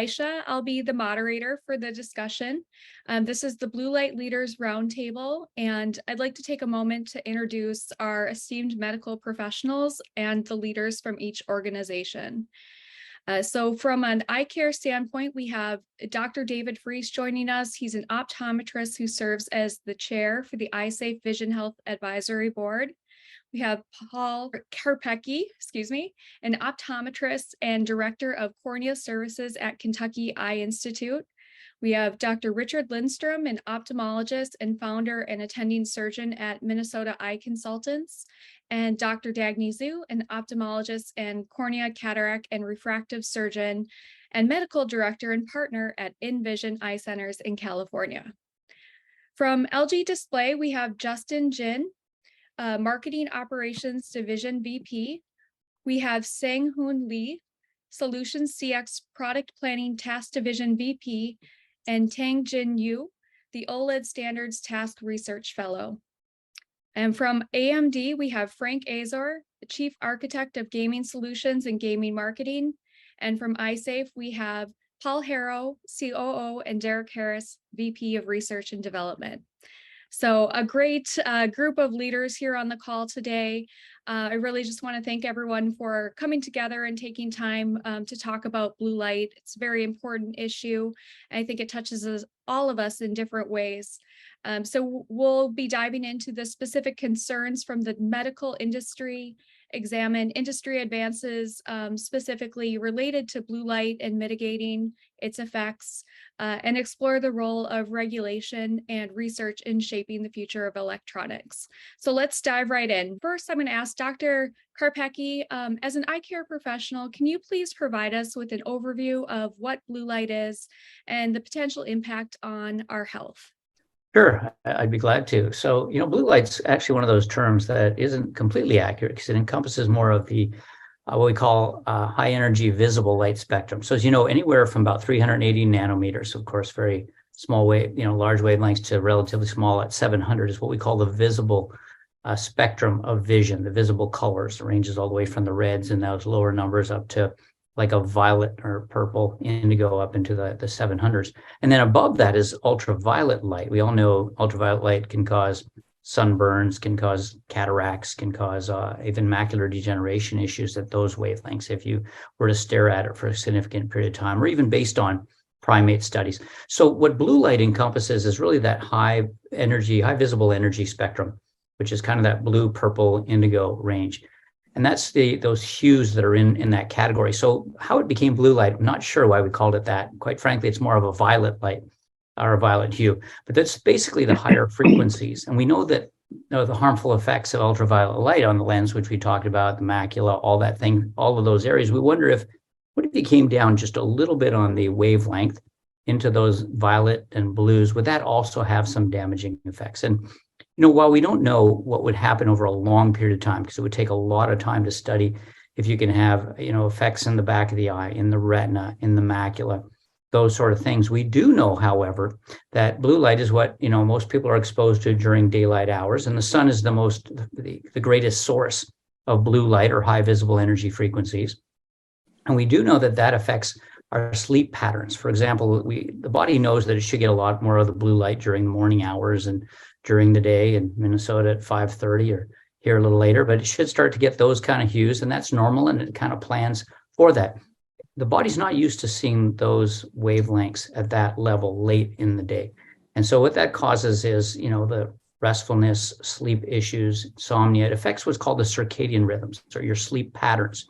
Elisha. I'll be the moderator for the discussion. This is the Blue Light Leaders Roundtable, and I'd like to take a moment to introduce our esteemed medical professionals and the leaders from each organization. So from an eye care standpoint, we have Dr. David Freese joining us. He's an optometrist who serves as the chair for the Eyesafe Vision Health Advisory Board. We have Paul Karpecki, an optometrist and director of Cornea Services at Kentucky Eye Institute. We have Dr. Richard Lindstrom, an ophthalmologist and founder and attending surgeon at Minnesota Eye Consultants, and Dr. Dagny Zhu, an ophthalmologist and cornea, cataract, and refractive surgeon and medical director and partner at NVISION Eye Centers in California. From LG Display, we have Justin Jin, Marketing Operations Division VP. We have Sang-Hoon Lee, Solutions CX Product Planning Task Division VP, and Tang Jin Yu, the OLED Standards Task Research Fellow. And from AMD, we have Frank Azor, the Chief Architect of Gaming Solutions and Gaming Marketing. And from Eyesafe, we have Paul Harrow, COO, and Derek Harris, VP of Research and Development. So a great group of leaders here on the call today. I really just want to thank everyone for coming together and taking time to talk about blue light. It's a very important issue. I think it touches all of us in different ways. So we'll be diving into the specific concerns from the medical industry, examine industry advances specifically related to blue light and mitigating its effects, and explore the role of regulation and research in shaping the future of electronics. So let's dive right in. First, I'm going to ask Dr. Karpecki, as an eye care professional, can you please provide us with an overview of what blue light is and the potential impact on our health? Sure, I'd be glad to. So, blue light's actually one of those terms that isn't completely accurate because it encompasses more of the what we call high energy visible light spectrum. So as you know, anywhere from about 380 nanometers, of course, very small wave, large wavelengths to relatively small at 700 is what we call the visible spectrum of vision, the visible colors. It ranges all the way from the reds and those lower numbers up to like a violet or purple indigo up into the 700s. And then above that is ultraviolet light. We all know ultraviolet light can cause sunburns, can cause cataracts, can cause even macular degeneration issues at those wavelengths if you were to stare at it for a significant period of time, or even based on primate studies. So what blue light encompasses is really that high visible energy spectrum, which is kind of that blue, purple, indigo range. And that's those hues that are in that category. So how it became blue light, I'm not sure why we called it that. Quite frankly, it's more of a violet light or a violet hue, but that's basically the higher frequencies. And we know that the harmful effects of ultraviolet light on the lens, which we talked about, the macula, all of those areas, we wonder if it came down just a little bit on the wavelength into those violet and blues, would that also have some damaging effects? And while we don't know what would happen over a long period of time, because it would take a lot of time to study if you can have, effects in the back of the eye, in the retina, in the macula, those sort of things. We do know, however, that blue light is what, most people are exposed to during daylight hours, and the sun is the greatest source of blue light or high visible energy frequencies. And we do know that affects our sleep patterns. For example, the body knows that it should get a lot more of the blue light during the morning hours and during the day in Minnesota at 5:30 or here a little later, but it should start to get those kind of hues, and that's normal, and it kind of plans for that. The body's not used to seeing those wavelengths at that level late in the day. And so what that causes is, the restfulness, sleep issues, insomnia. It affects what's called the circadian rhythms, or your sleep patterns.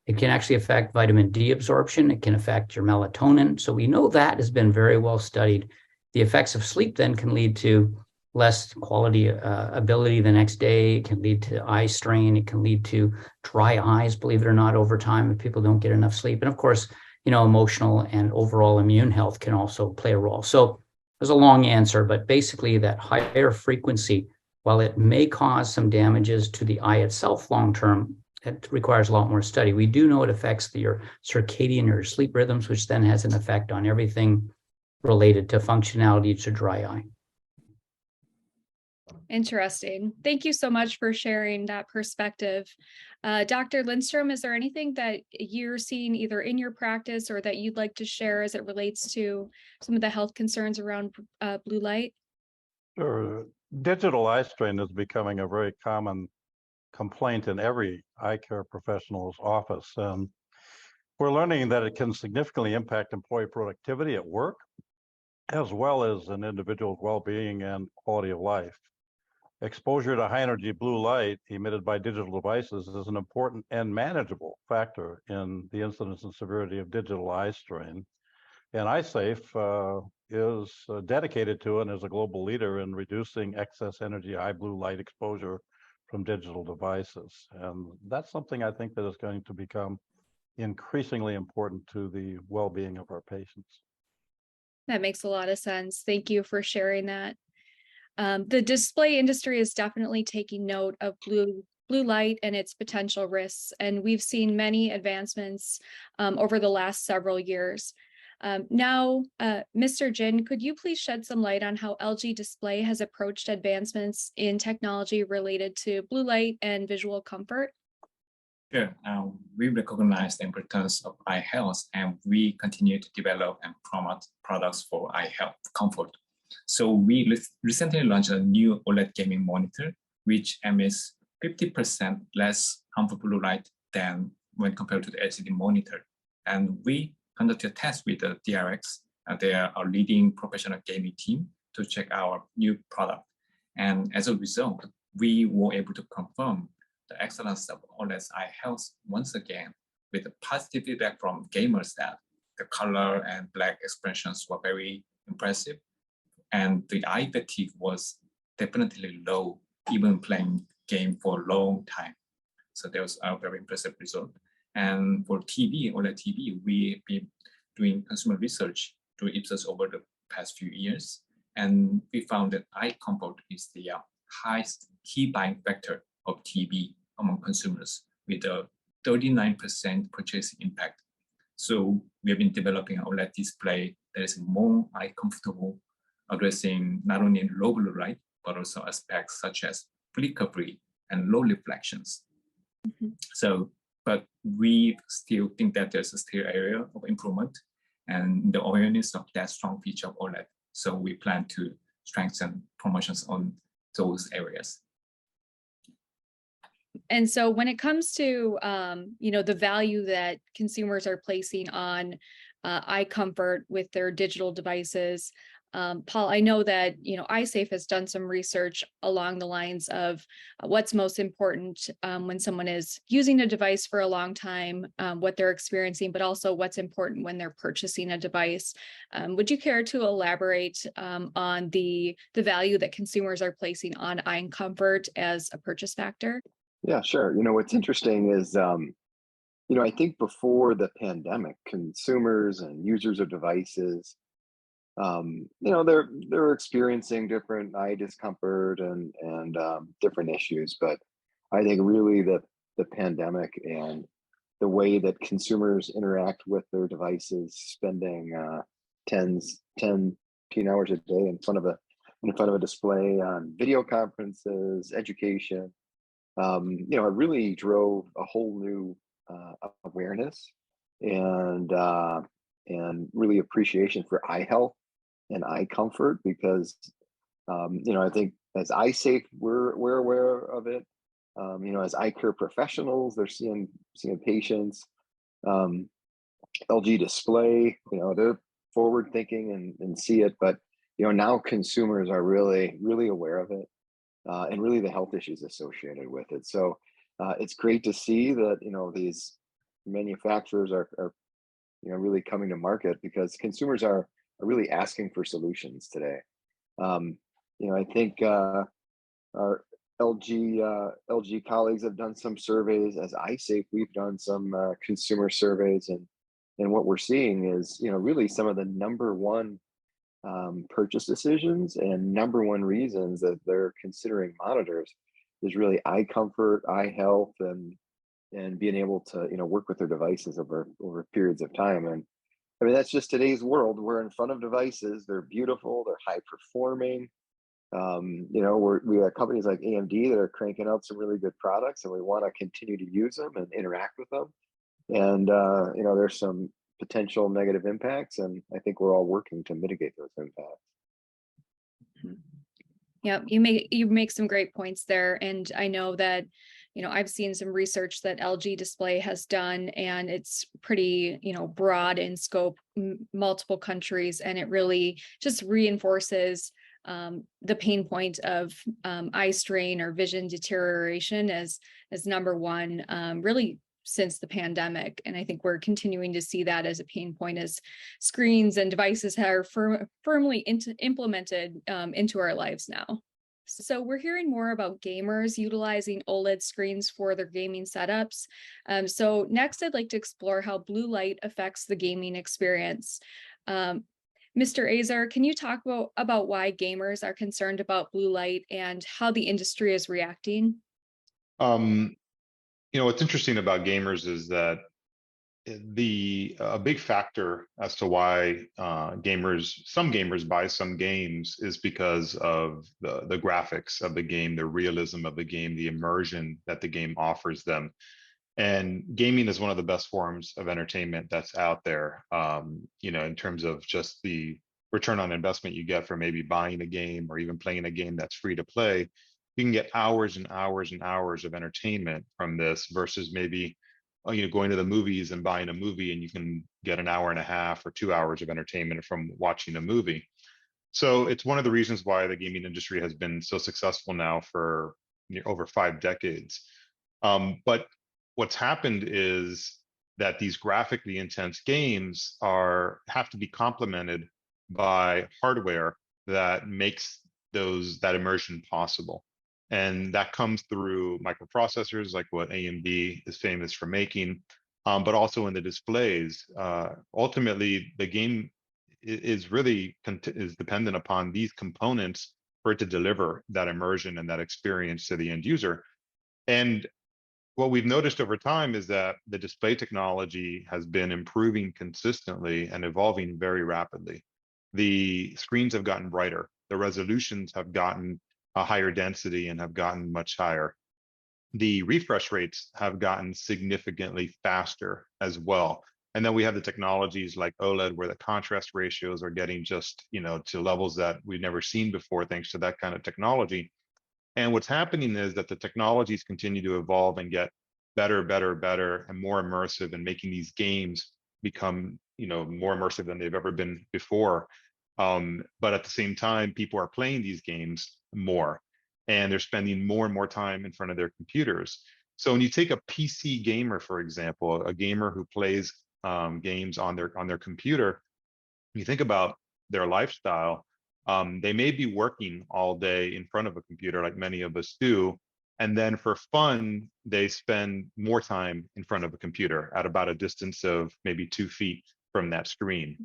It can actually affect vitamin D absorption. It can affect your melatonin. So we know that has been very well studied. The effects of sleep then can lead to less quality ability the next day. It can lead to eye strain. It can lead to dry eyes, believe it or not, over time if people don't get enough sleep. And of course, emotional and overall immune health can also play a role. So there's a long answer, but basically that higher frequency, while it may cause some damages to the eye itself long-term, it requires a lot more study. We do know it affects your circadian or sleep rhythms, which then has an effect on everything related to functionality to dry eye. Interesting. Thank you so much for sharing that perspective. Dr. Lindstrom, is there anything that you're seeing either in your practice or that you'd like to share as it relates to some of the health concerns around blue light? Sure. Digital eye strain is becoming a very common complaint in every eye care professional's office. And we're learning that it can significantly impact employee productivity at work, as well as an individual's well-being and quality of life. Exposure to high energy blue light emitted by digital devices is an important and manageable factor in the incidence and severity of digital eye strain. And Eyesafe is dedicated to and is a global leader in reducing excess energy eye blue light exposure from digital devices. And that's something I think that is going to become increasingly important to the well-being of our patients. That makes a lot of sense. Thank you for sharing that. The display industry is definitely taking note of blue light and its potential risks, and we've seen many advancements over the last several years. Now, Mr. Jin, could you please shed some light on how LG Display has approached advancements in technology related to blue light and visual comfort? Sure. We recognize the importance of eye health, and we continue to develop and promote products for eye health comfort. So we recently launched a new OLED gaming monitor, which emits 50% less harmful blue light than when compared to the LCD monitor. And we conducted tests with the DRX. They are our leading professional gaming team to check our new product. And as a result, we were able to confirm the excellence of OLED eye health once again, with the positive feedback from gamers that the color and black expressions were very impressive. And the eye fatigue was definitely low, even playing game for a long time. So that was a very impressive result. And for TV, OLED TV, we've been doing consumer research to Ipsos over the past few years. And we found that eye comfort is the highest key buying factor of TV among consumers, with a 39% purchasing impact. So we have been developing an OLED display that is more eye comfortable, addressing not only low blue light, but also aspects such as flicker-free and low reflections. Mm-hmm. So, but we still think that there's a still area of improvement and the awareness of that strong feature of OLED. So we plan to strengthen promotions on those areas. And so when it comes to, the value that consumers are placing on eye comfort with their digital devices, Paul, I know that, Eyesafe has done some research along the lines of what's most important when someone is using a device for a long time, what they're experiencing, but also what's important when they're purchasing a device. Would you care to elaborate on the value that consumers are placing on eye comfort as a purchase factor? Yeah, sure. What's interesting is, I think before the pandemic, consumers and users of devices, they're experiencing different eye discomfort and different issues. But I think really the pandemic and the way that consumers interact with their devices, spending 10, 15 hours a day in front of a display on video conferences, education, it really drove a whole new awareness and really appreciation for eye health and eye comfort, because I think as Eyesafe, we're aware of it. As eye care professionals, they're seeing patients. LG Display, they're forward thinking and see it, but now consumers are really aware of it. And really the health issues associated with it. So it's great to see that, these manufacturers are really coming to market, because consumers are really asking for solutions today. I think our LG colleagues have done some surveys. As Eyesafe, we've done some consumer surveys, and what we're seeing is, really some of the number one purchase decisions and number one reasons that they're considering monitors is really eye comfort, eye health, and being able to work with their devices over periods of time. And I mean, that's just today's world. We're in front of devices. They're beautiful. They're high performing. You know, we have companies like AMD that are cranking out some really good products, and we want to continue to use them and interact with them. And you know, there's some potential negative impacts, and I think we're all working to mitigate those impacts. Yeah, you make some great points there. And I know that, you know, I've seen some research that LG Display has done, and it's pretty, you know, broad in scope, multiple countries, and it really just reinforces the pain point of eye strain or vision deterioration as number one, really since the pandemic. And I think we're continuing to see that as a pain point as screens and devices are firmly implemented into our lives now. So we're hearing more about gamers utilizing OLED screens for their gaming setups. So next, I'd like to explore how blue light affects the gaming experience. Mr. Azar, can you talk about why gamers are concerned about blue light and how the industry is reacting? You know, what's interesting about gamers is that a big factor as to why some gamers buy some games is because of the graphics of the game, the realism of the game, the immersion that the game offers them. And gaming is one of the best forms of entertainment that's out there, you know, in terms of just the return on investment you get from maybe buying a game or even playing a game that's free to play. You can get hours and hours and hours of entertainment from this versus maybe, you know, going to the movies and buying a movie, and you can get an hour and a half or 2 hours of entertainment from watching a movie. So it's one of the reasons why the gaming industry has been so successful now for over 5 decades. But what's happened is that these graphically intense games have to be complemented by hardware that makes that immersion possible. And that comes through microprocessors like what AMD is famous for making, but also in the displays. Ultimately, the game is dependent upon these components for it to deliver that immersion and that experience to the end user. And what we've noticed over time is that the display technology has been improving consistently and evolving very rapidly. The screens have gotten brighter, the resolutions have gotten a higher density and have gotten much higher. The refresh rates have gotten significantly faster as well. And then we have the technologies like OLED, where the contrast ratios are getting just, you know, to levels that we've never seen before, thanks to that kind of technology. And what's happening is that the technologies continue to evolve and get better, better, better, and more immersive, and making these games become, you know, more immersive than they've ever been before. But at the same time, people are playing these games more, and they're spending more and more time in front of their computers. So when you take a PC gamer, for example, a gamer who plays games on their computer, you think about their lifestyle. They may be working all day in front of a computer, like many of us do, and then for fun, they spend more time in front of a computer at about a distance of maybe 2 feet from that screen.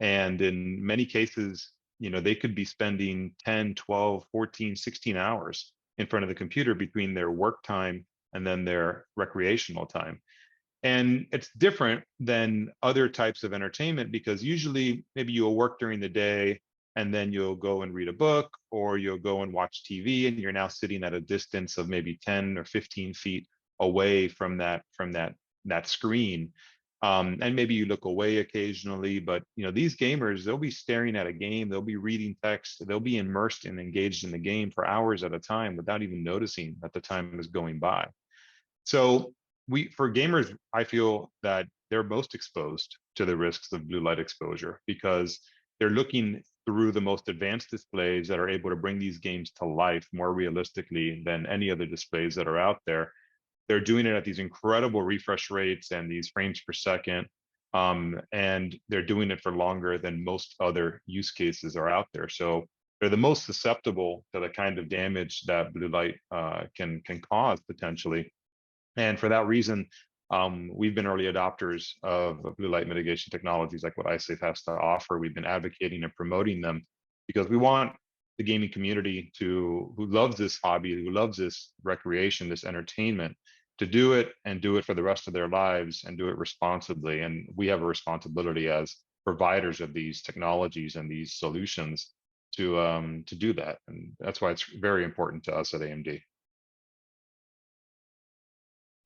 And in many cases, you know, they could be spending 10, 12, 14, 16 hours in front of the computer between their work time and then their recreational time. And it's different than other types of entertainment, because usually maybe you'll work during the day and then you'll go and read a book, or you'll go and watch TV, and you're now sitting at a distance of maybe 10 or 15 feet away from that screen. And maybe you look away occasionally, but you know, these gamers, they'll be staring at a game, they'll be reading text, they'll be immersed and engaged in the game for hours at a time without even noticing that the time is going by. So for gamers, I feel that they're most exposed to the risks of blue light exposure, because they're looking through the most advanced displays that are able to bring these games to life more realistically than any other displays that are out there. They're doing it at these incredible refresh rates and these frames per second. And they're doing it for longer than most other use cases are out there. So they're the most susceptible to the kind of damage that blue light can cause potentially. And for that reason, we've been early adopters of blue light mitigation technologies like what Eyesafe has to offer. We've been advocating and promoting them because we want the gaming community who loves this hobby, who loves this recreation, this entertainment, to do it and do it for the rest of their lives and do it responsibly. And we have a responsibility as providers of these technologies and these solutions to do that, and that's why it's very important to us at AMD.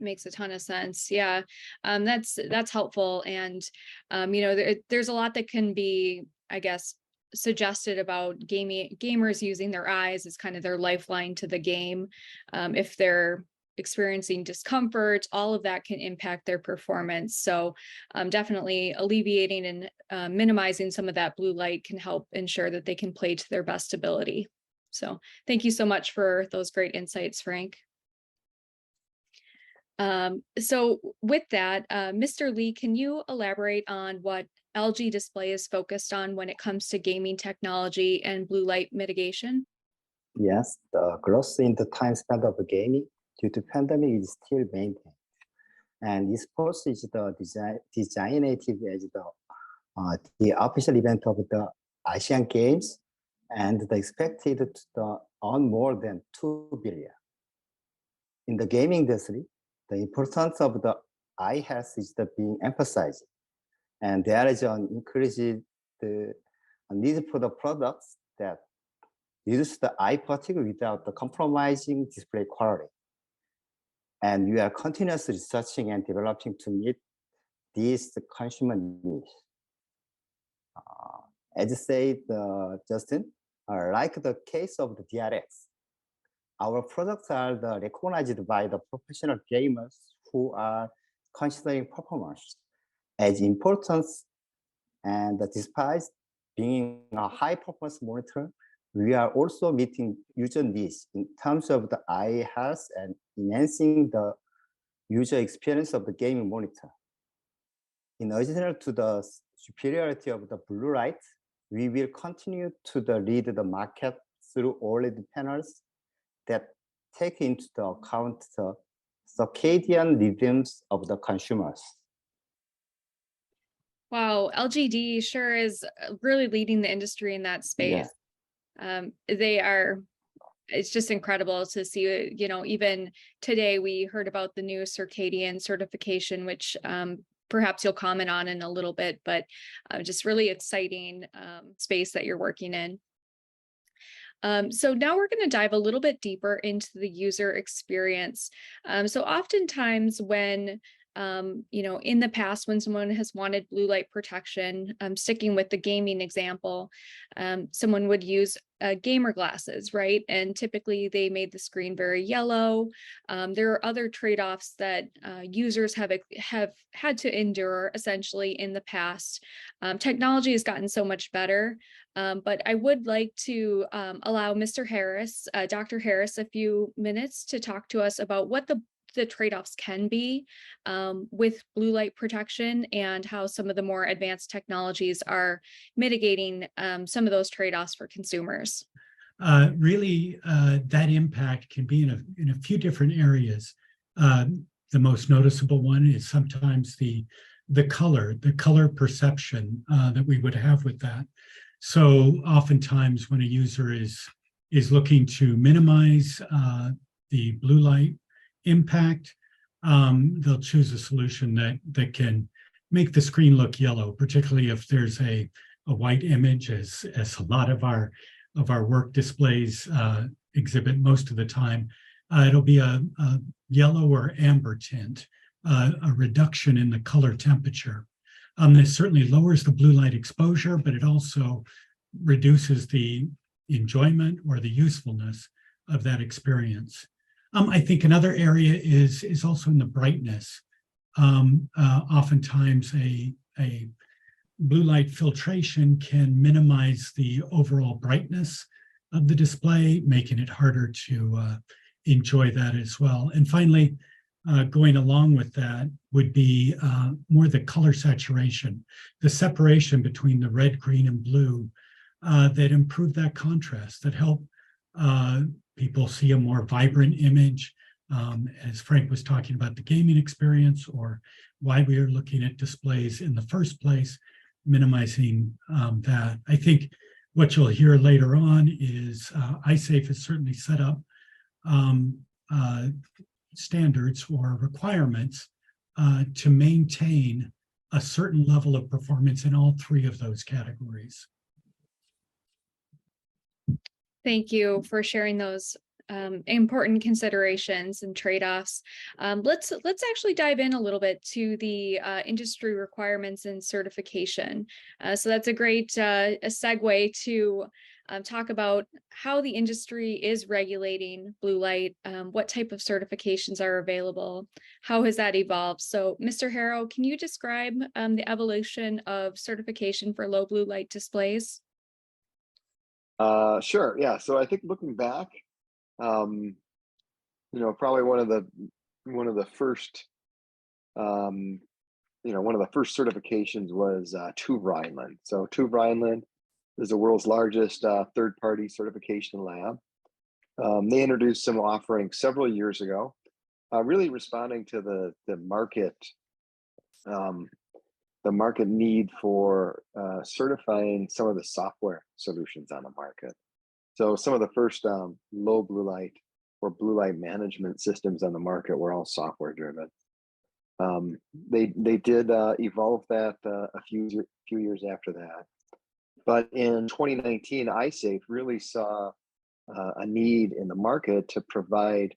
Makes a ton of sense. Yeah, that's helpful. And there's a lot that can be, I guess, suggested about gamers using their eyes as kind of their lifeline to the game. If they're experiencing discomfort, all of that can impact their performance. So definitely alleviating and minimizing some of that blue light can help ensure that they can play to their best ability. So thank you so much for those great insights, Frank. So with that, Mr. Lee, can you elaborate on what LG Display is focused on when it comes to gaming technology and blue light mitigation? Yes, the growth in the time spent of gaming due to pandemic is still maintained. And esports is the designated as the official event of the Asian Games, and the expected to earn more than 2 billion. In the gaming industry, the importance of the eye health is being emphasized, and there is an increased need for the products that reduce the eye fatigue without the compromising display quality. And we are continuously researching and developing to meet these consumer needs. As said, Justin, like the case of the DRX, our products are recognized by the professional gamers who are considering performance as important, and despite being a high performance monitor, we are also meeting user needs in terms of the eye health and enhancing the user experience of the gaming monitor. In addition to the superiority of the blue light, we will continue to lead the market through OLED panels that take into account the circadian rhythms of the consumers. Wow, LGD sure is really leading the industry in that space. Yeah. It's just incredible to see, even today we heard about the new circadian certification, which perhaps you'll comment on in a little bit, but just really exciting space that you're working in. So now we're going to dive a little bit deeper into the user experience. So oftentimes when in the past, when someone has wanted blue light protection, sticking with the gaming example, someone would use gamer glasses, right? And typically they made the screen very yellow. There are other trade-offs that users have had to endure essentially in the past. Technology has gotten so much better, but I would like to allow Mr. Harris, Dr. Harris, a few minutes to talk to us about what the trade-offs can be with blue light protection and how some of the more advanced technologies are mitigating some of those trade-offs for consumers. Really, that impact can be in a few different areas. The most noticeable one is sometimes the color perception that we would have with that. So oftentimes when a user is looking to minimize the blue light impact, they'll choose a solution that can make the screen look yellow, particularly if there's a white image, as a lot of our work displays exhibit most of the time. It'll be a yellow or amber tint, a reduction in the color temperature. This certainly lowers the blue light exposure, but it also reduces the enjoyment or the usefulness of that experience. I think another area is also in the brightness. Oftentimes a blue light filtration can minimize the overall brightness of the display, making it harder to enjoy that as well. And finally, going along with that would be more the color saturation, the separation between the red, green, and blue that improve that contrast, that help people see a more vibrant image, as Frank was talking about the gaming experience or why we are looking at displays in the first place, minimizing that. I think what you'll hear later on is Eyesafe has certainly set up standards or requirements to maintain a certain level of performance in all three of those categories. Thank you for sharing those important considerations and trade-offs. Let's actually dive in a little bit to the industry requirements and certification. So that's a great a segue to talk about how the industry is regulating blue light, what type of certifications are available, how has that evolved? So Mr. Harrow, can you describe the evolution of certification for low blue light displays? Sure. Yeah. So I think looking back, you know, probably one of the first, one of the first certifications was TÜV Rheinland. So TÜV Rheinland is the world's largest third-party certification lab. They introduced some offerings several years ago, really responding to the market need for certifying some of the software solutions on the market. So some of the first low blue light or blue light management systems on the market were all software driven. They did evolve that a few years after that. But in 2019, Eyesafe really saw a need in the market to provide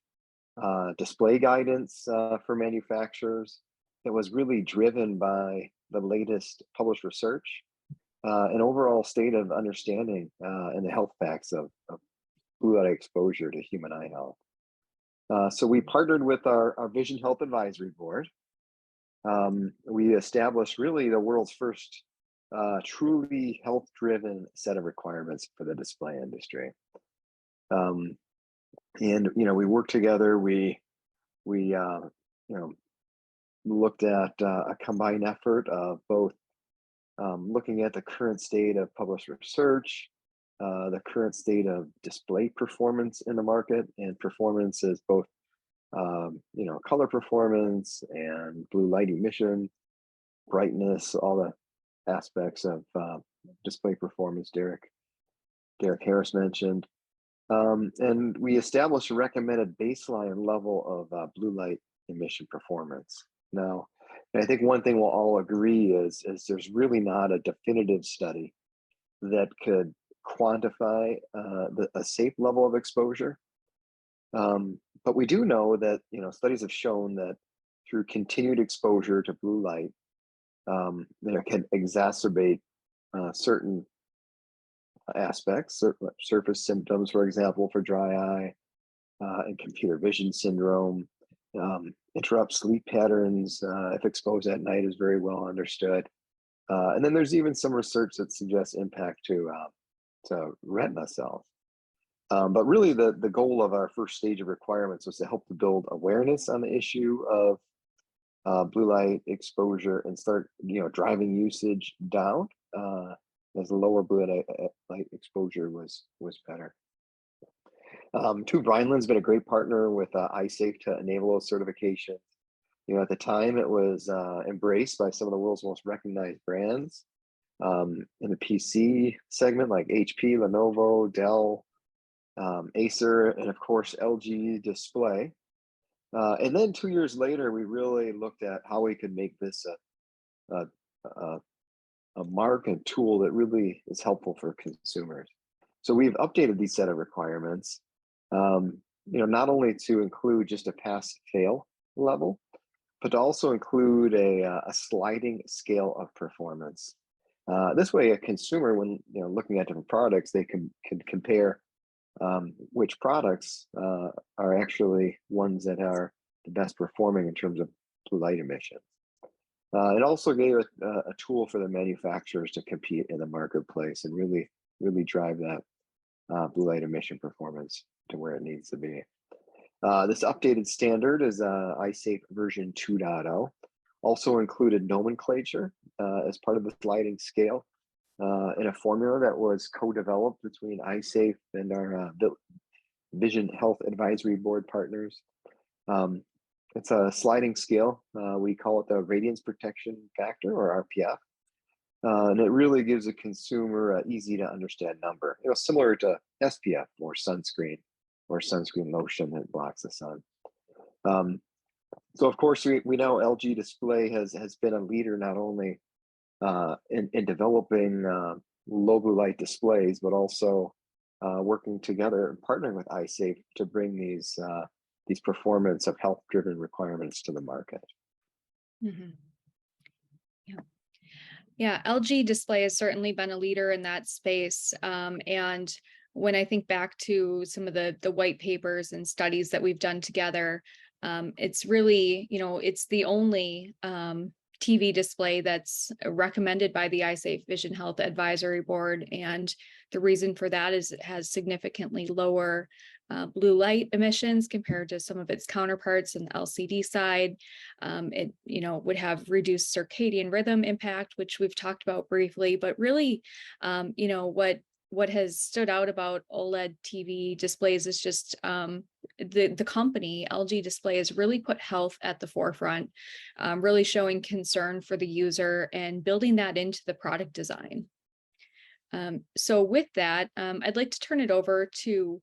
display guidance for manufacturers that was really driven by the latest published research, an overall state of understanding and the health facts of blue light exposure to human eye health. So we partnered with our Vision Health Advisory Board. We established really the world's first truly health-driven set of requirements for the display industry. And we worked together. We looked at a combined effort of both looking at the current state of published research, the current state of display performance in the market, and performance is both color performance and blue light emission, brightness, all the aspects of display performance Derek Harris mentioned. And we established a recommended baseline level of blue light emission performance. Now, I think one thing we'll all agree is there's really not a definitive study that could quantify a safe level of exposure. But we do know that studies have shown that through continued exposure to blue light, it can exacerbate certain aspects, surface symptoms, for example, for dry eye and computer vision syndrome, interrupt sleep patterns if exposed at night is very well understood. And then there's even some research that suggests impact to retina cells. But really the goal of our first stage of requirements was to help to build awareness on the issue of blue light exposure and start driving usage down as the lower blue light exposure was better. TÜV Rheinland's been a great partner with Eyesafe to enable those certifications. At the time, it was embraced by some of the world's most recognized brands in the PC segment, like HP, Lenovo, Dell, Acer, and of course, LG Display. And then 2 years later, we really looked at how we could make this a mark and tool that really is helpful for consumers. So we've updated these set of requirements, not only to include just a pass-fail level, but to also include a sliding scale of performance. This way, a consumer, when looking at different products, they can compare which products are actually ones that are the best performing in terms of blue light emissions. It also gave a tool for the manufacturers to compete in the marketplace and really drive that blue light emission performance to where it needs to be. This updated standard is Eyesafe version 2.0. Also included nomenclature as part of the sliding scale in a formula that was co-developed between Eyesafe and our Vision Health Advisory Board partners. It's a sliding scale. We call it the Radiance Protection Factor, or RPF. And it really gives a consumer an easy to understand number, similar to SPF or sunscreen lotion that blocks the sun. So of course, we know LG Display has been a leader not only in developing low blue light displays, but also working together, partnering with Eyesafe to bring these performance of health-driven requirements to the market. Mhm. Yeah. Yeah, LG Display has certainly been a leader in that space. And when I think back to some of the white papers and studies that we've done together, it's really, it's the only TV display that's recommended by the Eyesafe Vision Health Advisory Board. And the reason for that is it has significantly lower blue light emissions compared to some of its counterparts in the LCD side. It, would have reduced circadian rhythm impact, which we've talked about briefly, but really, what has stood out about OLED TV displays is just the company, LG Display, has really put health at the forefront, really showing concern for the user and building that into the product design. So with that, I'd like to turn it over to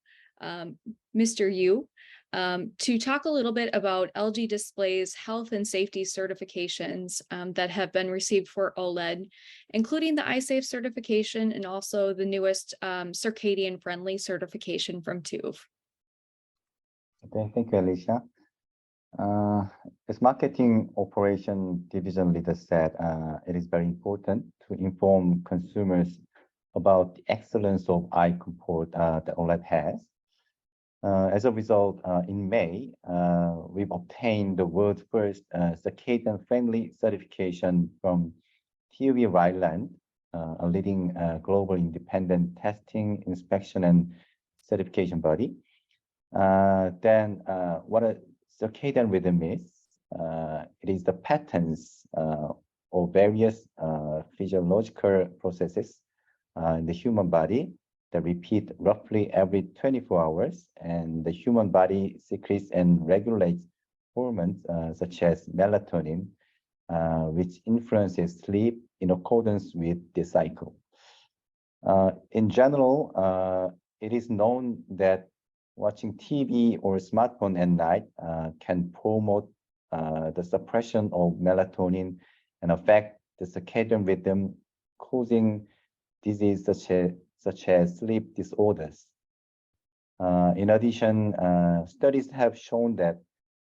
Mr. Yu to talk a little bit about LG Display's health and safety certifications that have been received for OLED, including the Eyesafe certification and also the newest circadian friendly certification from TÜV. Okay, thank you, Alicia. As marketing operation division leader said, it is very important to inform consumers about the excellence of eye comfort that OLED has. As a result, in May, we've obtained the world's first circadian-friendly certification from TÜV Rheinland, a leading global independent testing, inspection, and certification body. Then, what a circadian rhythm is, it is the patterns of various physiological processes in the human body that repeat roughly every 24 hours, and the human body secretes and regulates hormones such as melatonin, which influences sleep in accordance with the cycle. In general, it is known that watching TV or smartphone at night can promote the suppression of melatonin and affect the circadian rhythm, causing disease such as sleep disorders. In addition, studies have shown that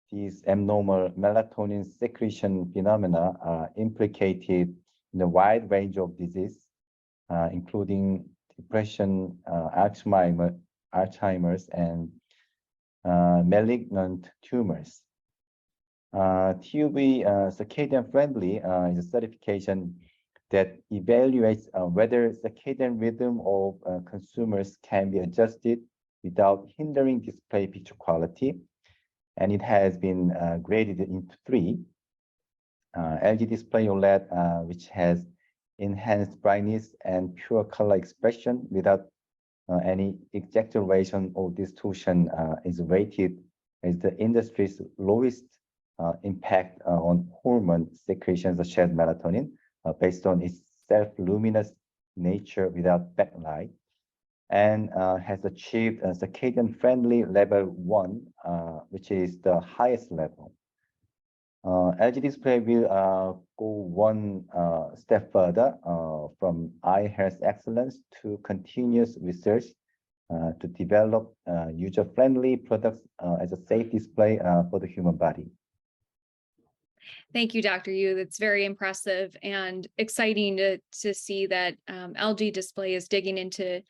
these abnormal melatonin secretion phenomena are implicated in a wide range of disease, including depression, Alzheimer's, and malignant tumors. TÜV Circadian Friendly is a certification that evaluates whether circadian rhythm of consumers can be adjusted without hindering display picture quality. And it has been graded into 3. LG Display OLED, which has enhanced brightness and pure color expression without any exaggeration or distortion, is rated as the industry's lowest impact on hormone secretions such as melatonin, based on its self-luminous nature without backlight, and has achieved a circadian friendly level 1, which is the highest level. LG Display will go one step further from eye health excellence to continuous research to develop user-friendly products as a safe display for the human body. Thank you, Dr. Yu. That's very impressive and exciting to see that LG Display is digging into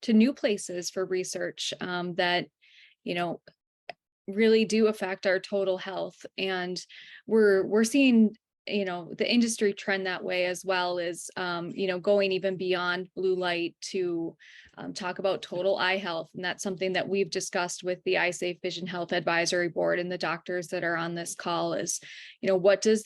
new places for research that, really do affect our total health. And we're seeing, the industry trend that way, as well as, going even beyond blue light to talk about total eye health. And that's something that we've discussed with the Eyesafe Vision Health Advisory Board and the doctors that are on this call is, what does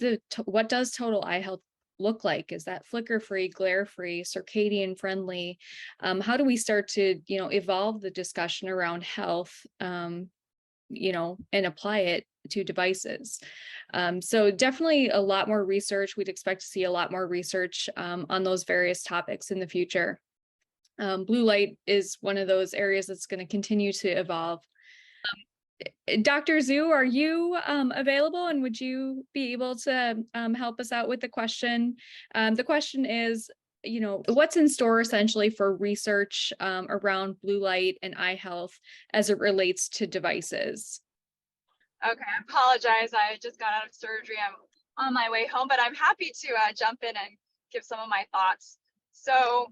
total eye health look like? Is that flicker-free, glare-free, circadian friendly? How do we start to, evolve the discussion around health, and apply it to devices? So definitely a lot more research. We'd expect to see a lot more research on those various topics in the future. Blue light is one of those areas that's going to continue to evolve. Dr. Zhu, are you available, and would you be able to help us out with the question? The question is, what's in store essentially for research around blue light and eye health as it relates to devices? Okay, I apologize. I just got out of surgery. I'm on my way home, but I'm happy to jump in and give some of my thoughts. So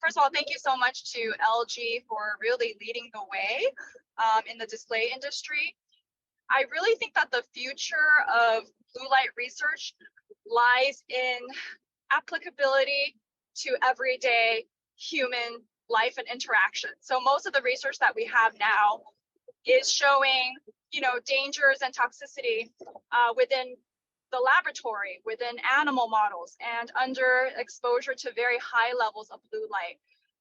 first of all, thank you so much to LG for really leading the way in the display industry. I really think that the future of blue light research lies in applicability to everyday human life and interaction. So most of the research that we have now is showing, dangers and toxicity within the laboratory, within animal models, and under exposure to very high levels of blue light.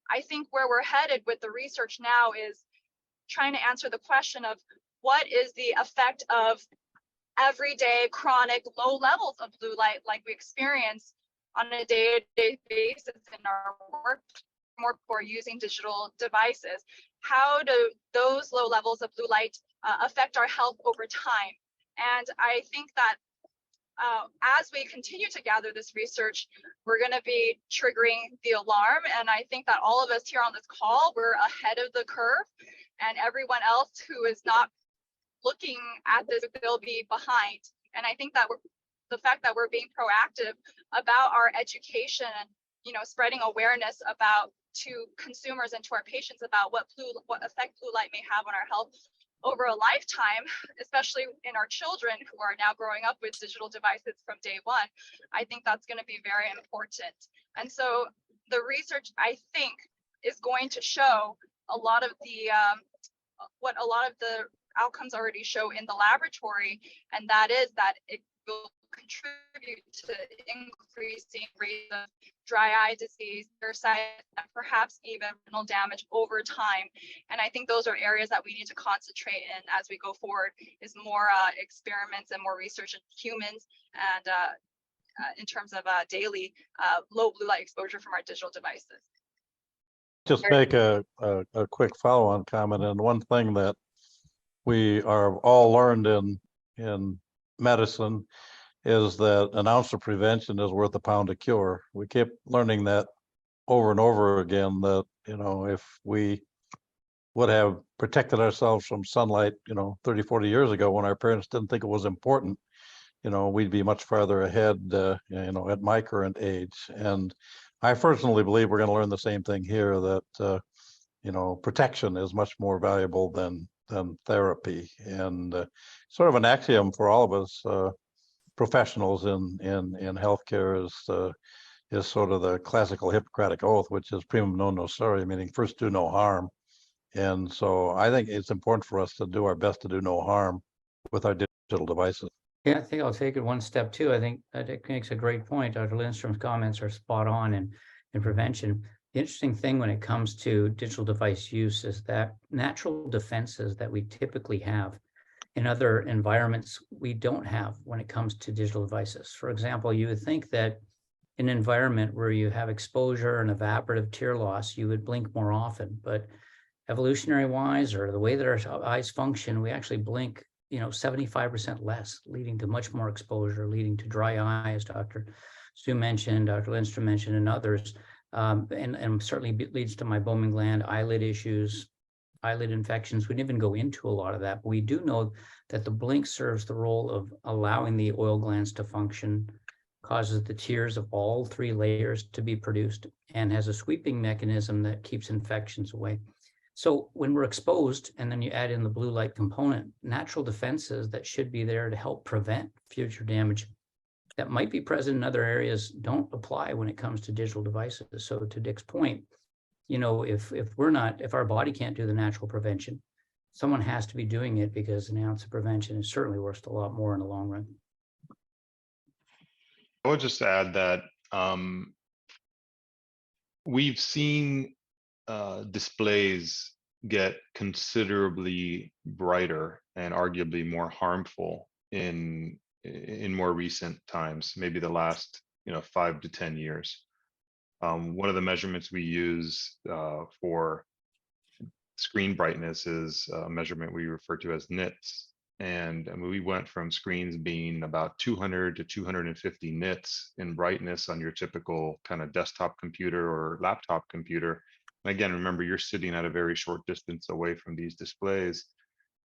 I think where we're headed with the research now is trying to answer the question of what is the effect of everyday chronic low levels of blue light like we experience on a day-to-day basis in our work for using digital devices. How do those low levels of blue light affect our health over time? And I think that as we continue to gather this research, we're going to be triggering the alarm. And I think that all of us here on this call, we're ahead of the curve, and everyone else who is not looking at this, they'll be behind. And I think that the fact that we're being proactive about our education and spreading awareness about to consumers and to our patients about what effect blue light may have on our health over a lifetime, especially in our children who are now growing up with digital devices from day one, I think that's going to be very important. And so the research, I think, is going to show a lot of the what a lot of the outcomes already show in the laboratory, and that is that it will contribute to increasing rates of dry eye disease, nearsighted, and perhaps even retinal damage over time. And I think those are areas that we need to concentrate in as we go forward, is more experiments and more research in humans and in terms of daily low blue light exposure from our digital devices. Just make a quick follow-on comment. And one thing that we are all learned in medicine is that an ounce of prevention is worth a pound of cure. We keep learning that over and over again, that, if we would have protected ourselves from sunlight, 30, 40 years ago when our parents didn't think it was important, we'd be much farther ahead, at my current age. And I personally believe we're going to learn the same thing here, that, protection is much more valuable than therapy. And sort of an axiom for all of us professionals in healthcare is sort of the classical Hippocratic oath, which is primum non nocere, meaning first do no harm. And so I think it's important for us to do our best to do no harm with our digital devices. Yeah, I think I'll take it one step too. I think that makes a great point. Dr. Lindstrom's comments are spot on in prevention. The interesting thing when it comes to digital device use is that natural defenses that we typically have in other environments, we don't have when it comes to digital devices. For example, you would think that in an environment where you have exposure and evaporative tear loss, you would blink more often. But evolutionary wise, or the way that our eyes function, we actually blink 75% less, leading to much more exposure, leading to dry eye, as Dr. Zhu mentioned, Dr. Lindstrom mentioned, and others, and certainly leads to meibomian gland, eyelid issues, eyelid infections. We didn't even go into a lot of that, but we do know that the blink serves the role of allowing the oil glands to function, causes the tears of all three layers to be produced, and has a sweeping mechanism that keeps infections away. So when we're exposed, and then you add in the blue light component, natural defenses that should be there to help prevent future damage that might be present in other areas don't apply when it comes to digital devices. So to Dick's point, if our body can't do the natural prevention, someone has to be doing it, because an ounce of prevention is certainly worth a lot more in the long run. I would just add that we've seen displays get considerably brighter and arguably more harmful in more recent times, maybe the last 5 to 10 years. One of the measurements we use for screen brightness is a measurement we refer to as nits, And I mean, we went from screens being about 200 to 250 nits in brightness on your typical kind of desktop computer or laptop computer. And again, remember, you're sitting at a very short distance away from these displays,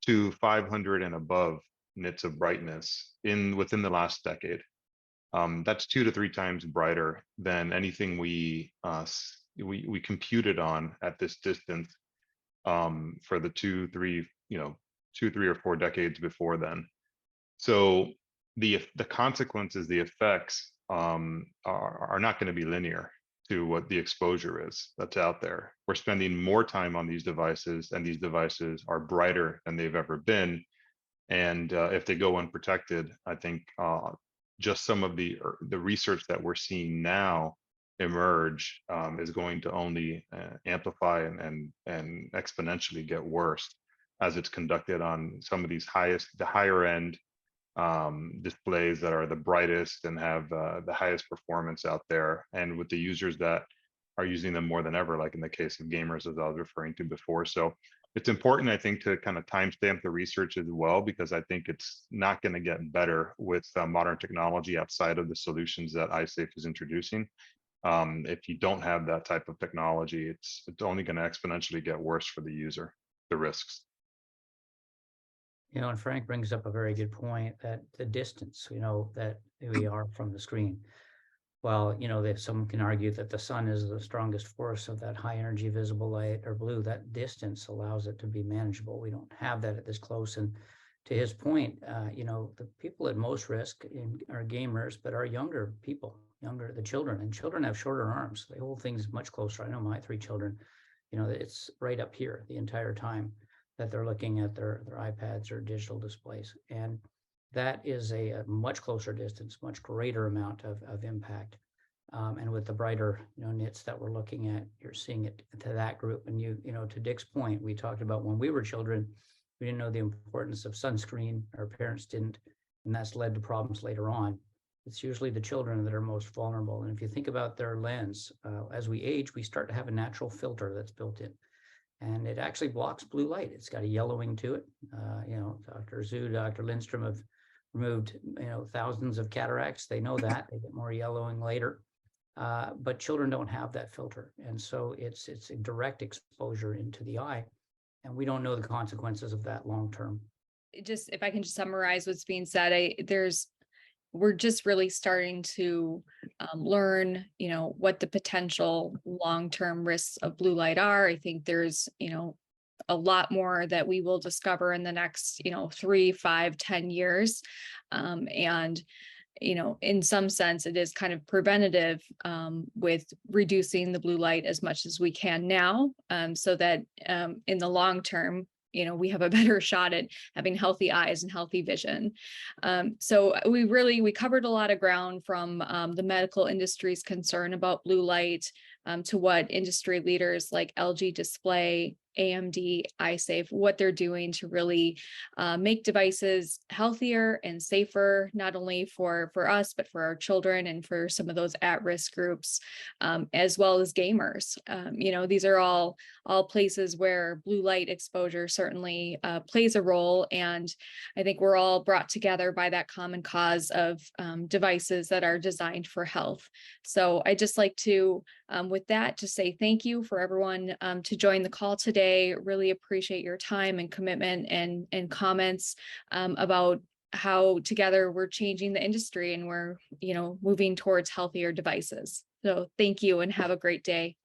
to 500 and above nits of brightness within the last decade. That's 2 to 3 times brighter than anything we computed on at this distance for the 2, 3, or 4 decades before then. So the consequences, the effects are not going to be linear to what the exposure is that's out there. We're spending more time on these devices, and these devices are brighter than they've ever been. And if they go unprotected, I think just some of the research that we're seeing now emerge is going to only amplify and exponentially get worse as it's conducted on some of these the higher end displays that are the brightest and have the highest performance out there, and with the users that are using them more than ever, like in the case of gamers, as I was referring to before. So it's important, I think, to kind of timestamp the research as well, because I think it's not going to get better with modern technology outside of the solutions that Eyesafe is introducing. If you don't have that type of technology, it's only going to exponentially get worse for the user, the risks. You know, and Frank brings up a very good point, that the distance, that we are from the screen. Well, that someone can argue that the sun is the strongest force of that high energy visible light or blue. That distance allows it to be manageable. We don't have that at this close. And to his point, the people at most risk are gamers, but are younger people, the children. And children have shorter arms. They hold things much closer. I know my 3 children, it's right up here the entire time that they're looking at their iPads or digital displays. And that is a much closer distance, much greater amount of impact. And with the brighter, nits that we're looking at, you're seeing it to that group. And to Dick's point, we talked about when we were children, we didn't know the importance of sunscreen. Our parents didn't, and that's led to problems later on. It's usually the children that are most vulnerable. And if you think about their lens, as we age, we start to have a natural filter that's built in. And it actually blocks blue light. It's got a yellowing to it. Dr. Zhu, Dr. Lindstrom have removed, thousands of cataracts. They know that. They get more yellowing later. But children don't have that filter. And so it's a direct exposure into the eye. And we don't know the consequences of that long term. Just, if I can just summarize what's being said, we're just really starting to learn, what the potential long-term risks of blue light are. I think there's, a lot more that we will discover in the next, 3, 5, 10 years. And, in some sense, it is kind of preventative with reducing the blue light as much as we can now, so that in the long term, we have a better shot at having healthy eyes and healthy vision. So we covered a lot of ground, from the medical industry's concern about blue light to what industry leaders like LG Display, AMD, Eyesafe, what they're doing to really make devices healthier and safer, not only for us, but for our children and for some of those at-risk groups, as well as gamers. These are all places where blue light exposure certainly plays a role. And I think we're all brought together by that common cause of devices that are designed for health. So I just like to, with that, just say thank you for everyone to join the call today. Really appreciate your time and commitment and comments about how together we're changing the industry and we're, moving towards healthier devices. So thank you and have a great day.